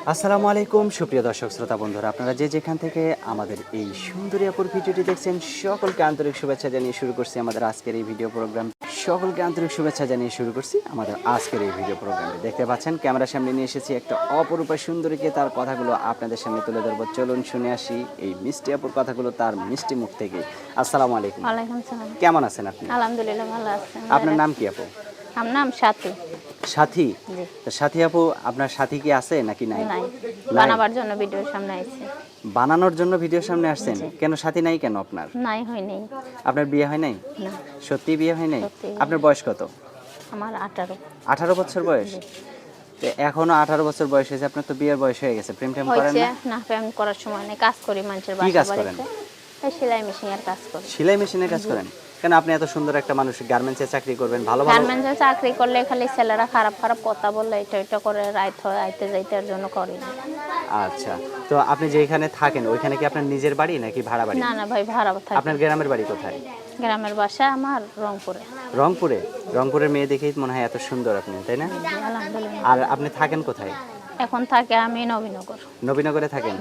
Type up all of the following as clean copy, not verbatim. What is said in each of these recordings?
আসসালামু আলাইকুম সুপ্রিয় দর্শক শ্রোতা বন্ধুরা, আপনারা যে যেখান থেকে আমাদের এই সুন্দরী আপুর ভিডিওটি দেখছেন সকলকে আন্তরিক শুভেচ্ছা জানিয়ে শুরু করছি আমাদের আজকের এই ভিডিও প্রোগ্রাম। সকলকে আন্তরিক শুভেচ্ছা জানিয়ে শুরু করছি আমাদের আজকের এই ভিডিও প্রোগ্রামে। দেখতে পাচ্ছেন ক্যামেরার সামনে নিয়ে এসেছি একটা অপরূপা সুন্দরীকে, তার কথাগুলো আপনাদের সামনে তুলে ধরবো। চলুন শুনে আসি এই মিষ্টি আপুর কথাগুলো তার মিষ্টি মুখ থেকে। আসসালামু আলাইকুম। ওয়ালাইকুম সালাম। কেমন আছেন আপনি? আলহামদুলিল্লাহ ভালো আছেন। আপনার নাম কি আপু? আমার নাম সাথী। সাথী? জি। তো সাথী আপু, আপনার সাথী কি আছে নাকি নাই? নাই, নাই? বানাবার জন্য ভিডিওর সামনে আইছি। বানানোর জন্য ভিডিওর সামনে আসছেন? জি। কেন সাথী নাই কেন আপনার? নাই, হয় নাই। আপনার বিয়ে হয় নাই? না, সত্যি বিয়ে হয় নাই? সত্যি। আপনার বয়স কত? আমার 18। 18 বছর বয়স? জি। তো এখনো 18 বছর বয়স হয়েছে, আপনার তো বিয়ের বয়স হয়ে গেছে। প্রেম টেম করেন হয়েছে না? না, প্রেম করার সময় নেই, কাজ করি মানুষের কি বাসা কাজ বাড়িতে। করেন? এই সেলাই মেশিনের কাজ করি। সেলাই মেশিনের কাজ করেন? কেন আপনি এত সুন্দর একটা মানুষ, গার্মেন্টসে চাকরি করবেন, ভালো ভালো। গার্মেন্টসে চাকরি করলে খালি ছেলেরা খারাপ খারাপ কথা বললে এটা এটা করে রাইত হয়, আইতে যাইতে এর জন্য করি না। আচ্ছা, তো আপনি যেখানে থাকেন ওইখানে কি আপনার নিজের বাড়ি নাকি ভাড়া বাড়ি? না না ভাই, ভাড়া থাকি। আপনার গ্রামের বাড়ি কোথায়? গ্রামের বাসা আমার রংপুরে। রংপুরে? রংপুরের মেয়ে দেখেই মনে হয় এত সুন্দর আপনি, তাই না? জি, আলহামদুলিল্লাহ। আর আপনি থাকেন কোথায়? এখন থাকে আমি নবীনগর। নবীনগরে থাকেন?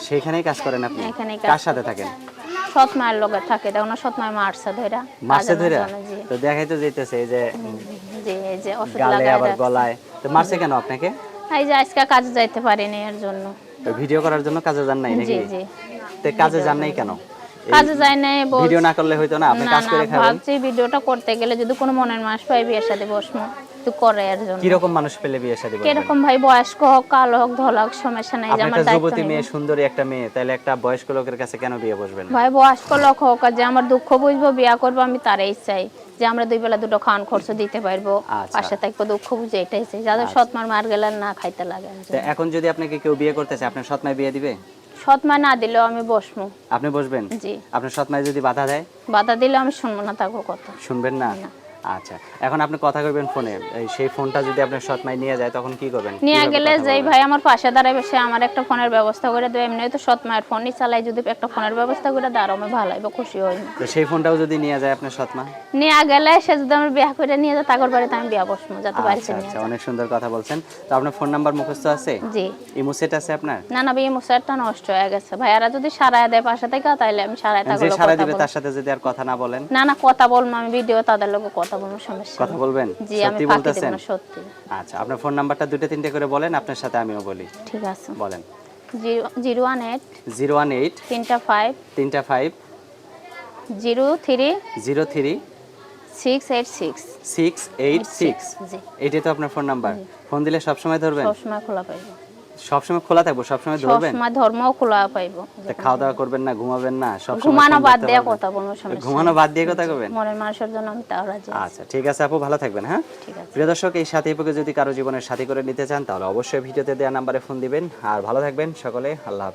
সেইখানেই কাজ করেন আপনি? এখানেই কার সাথে থাকেন? সৎ মায়ের লগে থাকে, দেখো না, সৎ মায়ের মারছে ধইরা। মারছে ধরে? জি তো দেখাই তো যাইতেছে এই যে জি, এই যে ওষুধ গালে লাগায় আবার রাখছে। গলায়। তো মারছে কেন আপনাকে? এই যে আজকে কাজে যাইতে পারিনি এর জন্য। তো ভিডিও করার জন্য কাজে যান নাই নাকি? জি জি, তো কাজে যান নাই কেন? এই কাজে যাই নাই ভিডিও না করলে হইতো না? আপনি না কাজ না, করে খাবেন। ভাবছি ভিডিওটা করতে গেলে যদি কোনো মনের মানুষ পাই বিয়ের সাথে বসবো, তো করে এর জন্য। কি রকম মানুষ পেলে বিয়ে শাদী করবেন? কিরকম ভাই, বয়স্ক হোক, কালো হোক, ধলা হোক, সমস্যা নাই, যে আপনি আমার একটা দায়িত্ব যুবতী নেই। মেয়ে, সুন্দরী একটা মেয়ে, তাহলে একটা বয়স্ক লোকের কাছে কেন বিয়ে বসবেন? ভাই বয়স্ক লোক হোক, আর যে আমার দুঃখ বুঝবো, বিয়া করবো, আমি তারাই চাই যে আমরা দুই বেলা দুটো খাওয়ান খরচ দিতে পারবো, আচ্ছা। পাশে থাকবো, দুঃখ বুঝে এটাই চাই, যাদের সৎ মার মার গেলে না খাইতে লাগে। তো এখন যদি আপনাকে কেউ বিয়ে করতে চায়, আপনার সৎ মাই বিয়ে দিবে? সৎ মা না দিলেও আমি বসবো। আপনি বসবেন? জি। আপনার সৎ মাই যদি বাধা দেয়? বাধা দিলে আমি শুনবো না, থাকবো কথা। শুনবেন না? আচ্ছা, এখন আপনি কথা কইবেন ফোনে, এই সেই ফোনটা যদি আপনার সৎ মাই নিয়ে যায় তখন কি করবেন? নিয়ে কিভাবে গেলে কথা যেই বলবেন? ভাই আমার পাশে দাঁড়াবে সে আমার একটা ফোনের ব্যবস্থা করে দেবে, এমনি তো সৎ মায়ের ফোনই চালাই, যদি একটা ফোনের ব্যবস্থা করে দাঁড়াও আমি ভালো হইব, খুশি হই। তো সেই ফোনটাও যদি নিয়ে যায় আপনার সৎ মা? নিয়ে গেলে সে যদি আমার বিয়া করে নিয়ে যায় তাগর বাড়িতে, আমি বিয়া বসবো, যাতে বাড়িতে নিয়ে আচ্ছা, যায়। অনেক সুন্দর কথা বলছেন। তো আপনার ফোন নাম্বার মুখস্থ আছে? জি। ইমো সেট আছে আপনার? না না, বিয়ে মুসারটা নষ্ট হয়ে গেছে, ভাইয়ারা যদি সারায় দেয় পাশে থেকে তাইলে আমি সারায় যে তাগর সারা কথা দিবে বলবো। তার সাথে যদি আর কথা না বলেন? না না, কথা বলবো, আমি ভিডিও তাদের লোক কথা বলবো, সমস্যা কথা নেই। বলবেন? জি, আমি সত্যি ফাঁকি দেব বলতেছেন? না, সত্যি। আচ্ছা, আপনার ফোন নাম্বারটা দুটো তিনটে করে বলেন, আপনার সাথে আমিও বলি। ঠিক আছে। বলেন। 018 018 3 35 03 03 686। 686। জি, এইটাই তো আপনার ফোন নাম্বার? ফোন দিলে সবসময় ধরবেন? সবসময় খোলা পাইবো। সবসময় খোলা থাকবো? সবসময় ধরবেন? সবসময় ধর্মও খোলা পাইবো। তা খাওয়া দাওয়া করবেন না, ঘুমাবেন না? সবসময় ঘুমানো ফোন বাদ ধরতে দিয়ে পারবেন? কথা বলবো, সমস্যা ঘুমানো নেই। বাদ দিয়ে কথা কবেন? মনের মানুষের জন্য আমি তাও রাজি আছি। আচ্ছা, ঠিক আছে আপু, ভালো থাকবেন। হ্যাঁ, ঠিক আছে। প্রিয় দর্শক, এই সাথী আপুকে যদি কারো জীবনের সাথী করে নিতে চান তাহলে অবশ্যই ভিডিওতে দেওয়া নাম্বারে ফোন দিবেন। আর ভালো থাকবেন সকলে, আল্লাহ হাফেজ।